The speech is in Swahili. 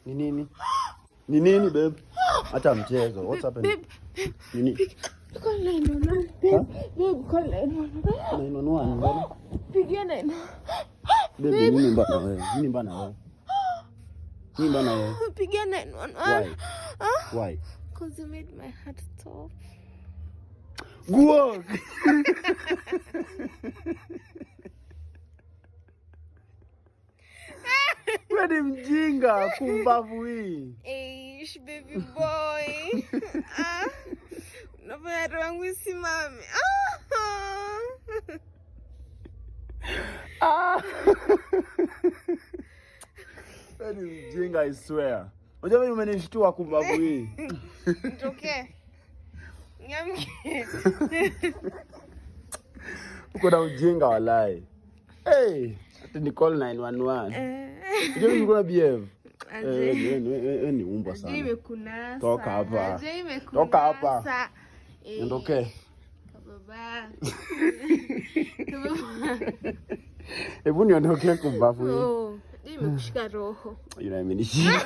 Ni nini? Ni nini babe? Acha mchezo. What's happening? Babe. Nini? Call 911. Babe, call 911. 911 mbona? Pigia 911. Babe, nini mbana wewe? Nini mbana wewe? Nini mbana wewe? Pigia 911. Why? Why? Because you made my heart stop. Go. Wewe ni mjinga kumbavu hii. Eish, baby boy. Unafanya roho yangu isimame. Wewe ni mjinga, I swear. Unajua mimi umenishtua kumbavu hii. Okay. Nyamke. Uko na ujinga walai. Hey, ati ni call 911. Ndio niko na behave. Ni umbwa sana. Jime kuna. Toka hapa. Jime kuna. Toka hapa. Ondoke. Baba. Hebu niondoke kumbavu hii. Jime kushika roho. Yuna imenishika.